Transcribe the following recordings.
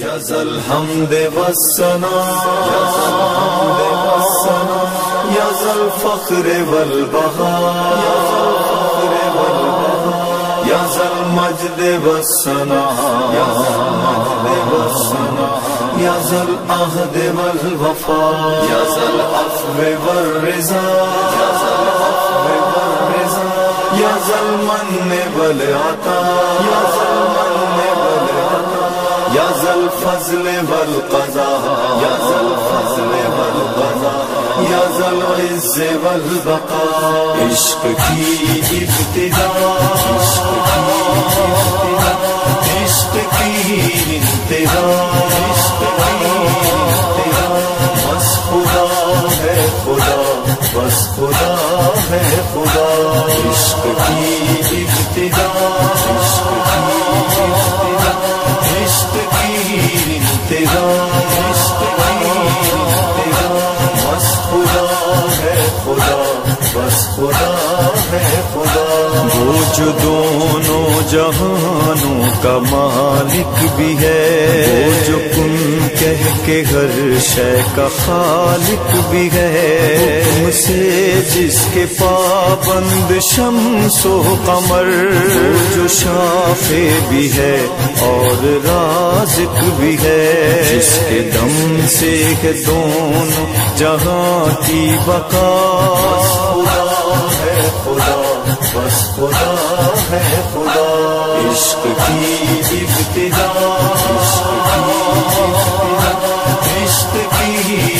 یا ذا الحمد والثنا یا ذا الفخر والبہاء یا ذا المجد والثنا یا ذا العہد والوفاء یا ذا العفو والرضا یا ذا المن والعطاء یا ذا الفضل والقضاء یا ذا الفضل والقضاء یا ذا العز والبقاء عشق کی ابتدا عشق کی انتہا بس خدا ہے خدا بس خدا ہے خدا عشق کی ابتدا عشق کی انتہا بس خدا ہے خدا بس خدا ہے خدا وہ جو دونوں جہانوں کا مالک بھی ہے وہ جو کن کہہ کے ہر شے کا خالق بھی ہے حکم سے جس کے پابند شمس و قمر وہ جو شافع بھی ہے اور رازق بھی ہے جس کے دم سے ہے دونوں جہاں کی بقا بس خدا ہے خدا عشق کی ابتدا عشق کی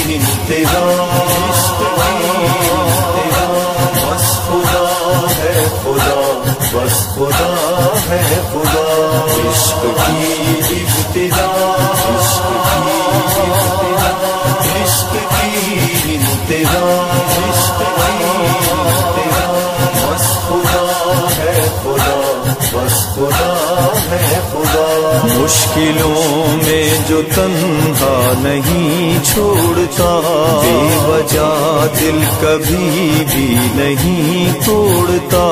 انتہا بس خدا ہے خدا بس خدا ہے خدا عشق کی ابتدا عشق کی انتہا بس خدا ہے خدا بس خدا ہے خدا مشکلوں میں جو تنہا نہیں چھوڑتا بے وجہ دل کبھی بھی نہیں توڑتا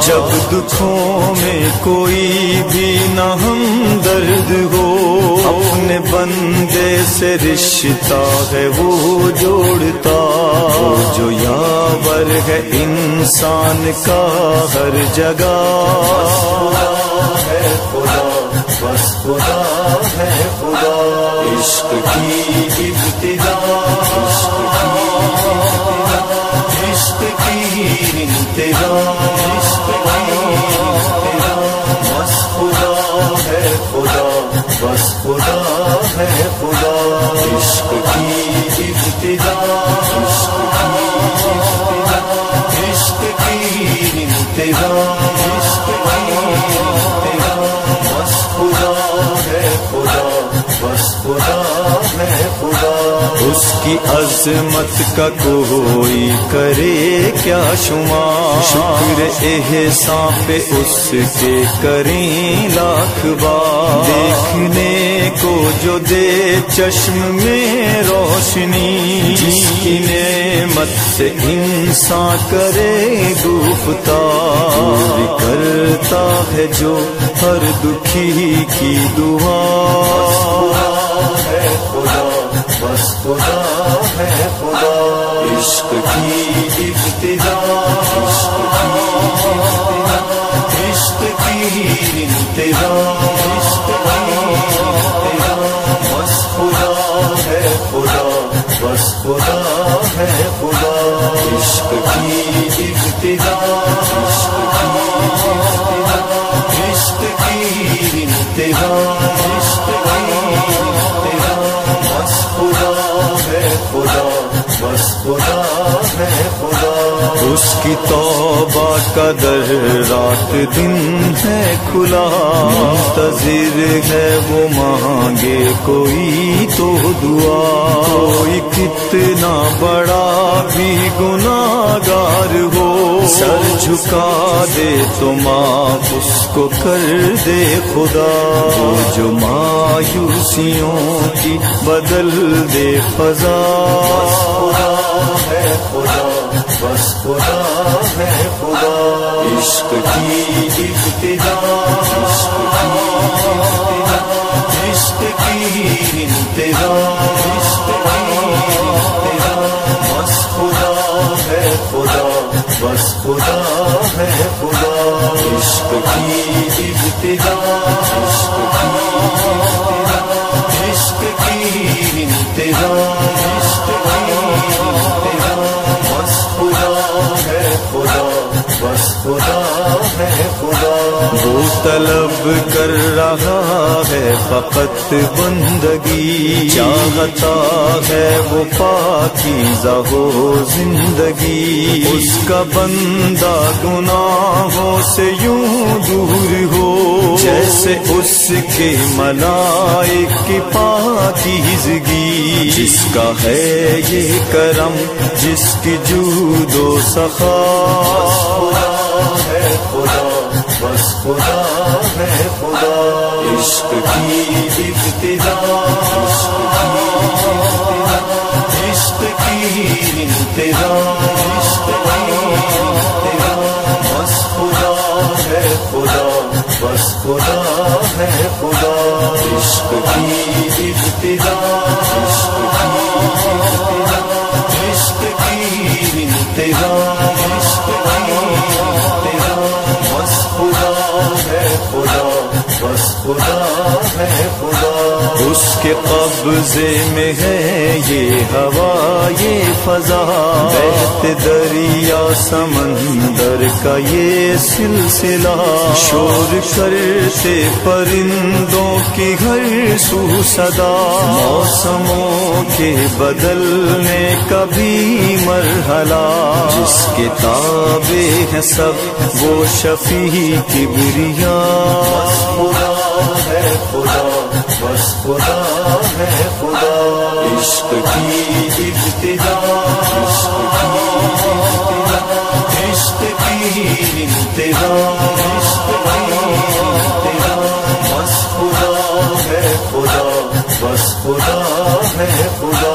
جب دکھوں میں کوئی بھی نہ ہمدرد ہو اپنے بندے سے رشتہ ہے وہ جوڑتا وہ جو یاور ہے انسان کا ہر جگہ ہے خدا بس خدا ہے خدا عشق کی ابتدا عشق کی انتہا بس خدا ہے خدا بس خدا ہے خدا عشق کی ابتدا عشق کی انتہا بس خدا ہے خدا بس خدا ہے خدا اس کی عظمت کا کوئی کرے کیا شمار شکر احسان پہ اس کے کریں لاکھ بار دیکھنے کو جو دے چشم میں روشنی جس کی نعمت سے انسان کرے گفتار کرتا ہے جو ہر دکھی کی دعا ہے خدا بس خدا ہے خدا عشق کی ابتدا عشق کی انتہا بس خدا ہے خدا بس خدا ہے خدا عشق کی ابتدا عشق کی انتہا بس خدا ہے خدا بس خدا ہے خدا اس کی توبہ کا در رات دن ہے کھلا منتظر ہے وہ مانگے کوئی تو دعا کوئی کتنا بڑا بھی گناہگار ہو سر جھکا دے تو معاف اس کو کر دے خدا وہ جو مایوسیوں کی بدل دے فضا ہے خدا بس خدا ہے خدا عشق کی ابتدا عشق کی تیرا عشق تیرا بس خدا ہے خدا بس خدا ہے خدا عشق کی ابتدا عشق کی ابتدا عشق کی انتہا عشق کی انتہا بس خدا ہے خدا بس خدا ہے خدا وہ طلب کر رہا ہے فقط بندگی چاہتا ہے وہ پاکیزہ ہو زندگی اس کا بندہ گناہوں سے یوں دور ہو جیسے اس کے ملائک کی پاکیزگی جس کا ہے یہ کرم جس کی جود و سخا ہے خدا بس خدا ہے خدا عشق کی ابتدا عشق کی ابتدا عشق کی انتہا عشق کی انتہا بس خدا ہے خدا بس خدا ہے خدا عشق کی ابتدا عشق کی ابتدا عشق کی انتہا عشق کی انتہا بس خدا ہے خدا بس خدا ہے خدا اس کے قبضے میں ہے یہ ہوا یہ فضا بہتے دریا سمندر کا یہ سلسلہ شور کرتے پرندوں کی ہر سو صدا موسموں کے بدلنے کا بھی مرحلہ جس کے تابع ہے سب وہ شفیع کبریاء خدا ہے خدا بس خدا ہے خدا عشق کی ابتدا عشق کی ابتدا عشق کی انتہا عشق کی انتہا بس خدا ہے خدا بس خدا ہے خدا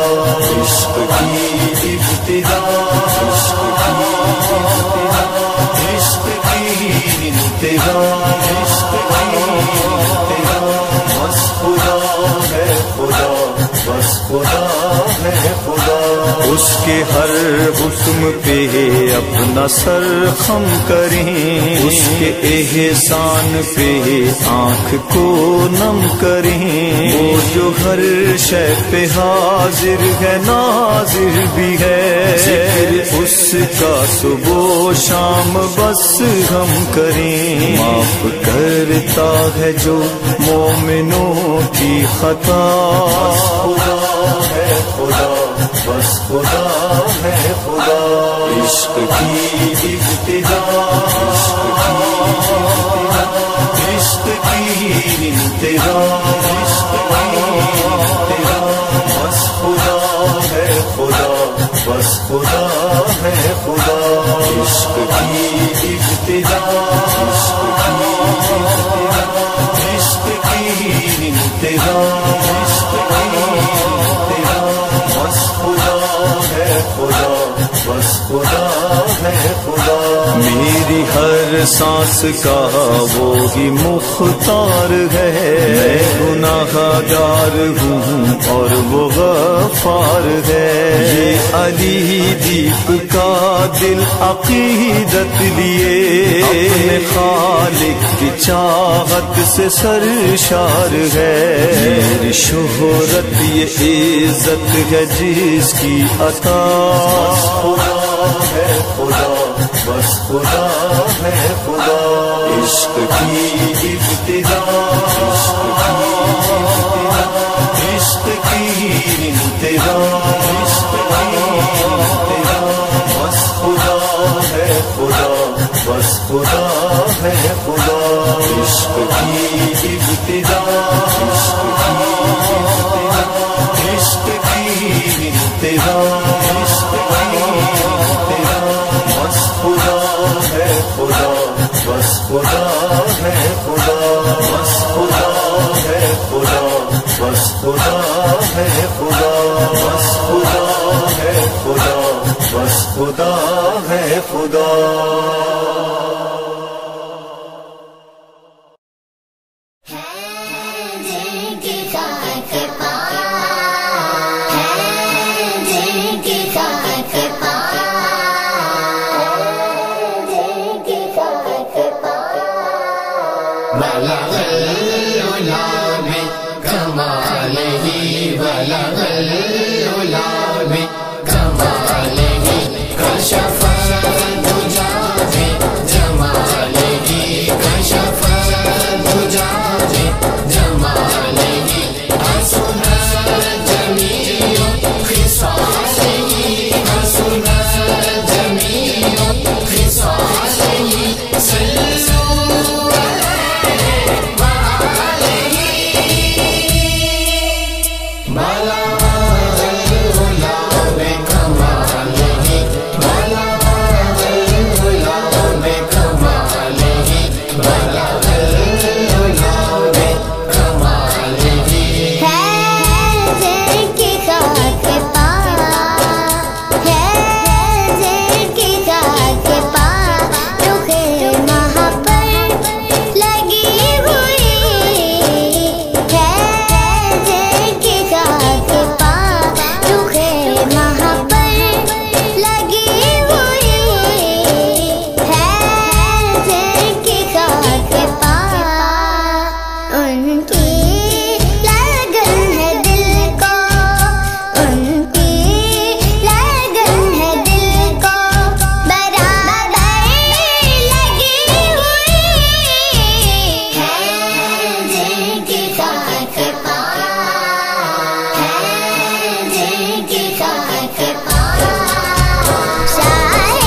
عشق کی ابتدا عشق کی ابتدا عشق کی انتہا عشق کی انتہا بس خدا ہے خدا بس خدا ہے خدا اس کے ہر حکم پہ اپنا سر خم کریں اس کے احسان پہ آنکھ کو نم کریں وہ جو ہر شے پہ حاضر ہے ناظر بھی ہے ذکر اس کا صبح و شام بس ہم کریں معاف کرتا ہے جو مومنوں کی خطا خدا ہے خدا بس خدا ہے خدا عشق کی ابتدا عشق کی ابتدا عشق کی انتہا عشق کی انتہا بس خدا ہے خدا بس خدا ہے خدا عشق کی ابتدا عشق کی ابتدا عشق کی انتہا عشق کی انتہا بس خدا ہے خدا بس خدا ہے خدا میری ہر سانس کا وہی مختار ہے میں گناہ گار ہوں اور وہ غفار ہے یہ علی دیپ کا دل عقیدت لیے اپنے خالق کی چاہت سے سرشار ہے میری شہرت یہ عزت ہے جس کی عطا خدا ہے خدا بس خدا ہے خدا عشق کی ابتدا عشق کی ابتدا عشق کی انتہا عشق کی انتہا بس خدا ہے خدا بس خدا ہے خدا عشق کی ابتدا عشق کی ابتدا عشق کی انتہا عشق کی انتہا بس خدا ہے خدا بس خدا ہے خدا بس خدا ہے خدا بس خدا ہے خدا بس خدا ہے خدا بس خدا ہے خدا جن کی خاک پا بكماله بلغ العلا بكماله كشف الدجى بجماله كشف الدجى بجماله حسن جميع خصاله حسن جميع خصاله صلوا عليه وآله بلغ العلا بكماله بلغ العلا بكماله بلغ العلا بكماله ہے زر کی خاک پا ہے زر کی خاک پا رخ ماہ پر لگی ہوئی ہے زر کی خاک پا رخ ماہ پر لگی ہوئی ہے زر کی خاک پا ان کی لگن ہے دل کو ان کی لگن ہے دل کو برابر لگی ہوئی ہے جن کی خاک پا ہے جن کی خاک پا شاہ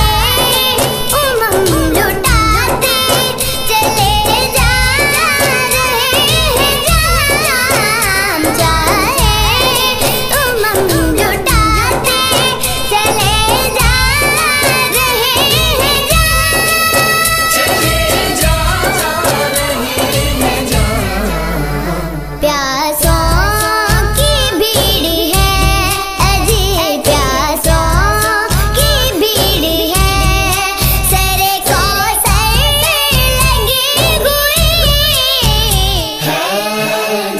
امم لٹاتے چلے جا رہے ہیں جہاں چاہے امم لٹاتے چلے جا رہے ہیں جہاں چلے جا رہے ہیں جہاں پیاسوں کی بھیڑ ہے اجی پیاسوں کی بھیڑ ہے سر کو سر لگی ہوئی ہے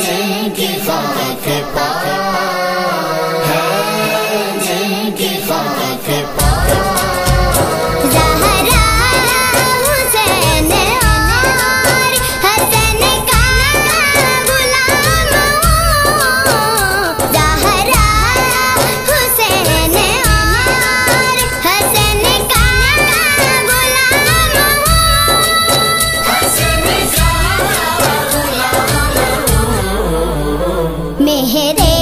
جن کی خاک پا ہے جن کی خاک پا زہرا حسین اور حسن کا غلام ہوں زہرا حسین اور حسن کا غلام ہوں حسن کا غلام میرے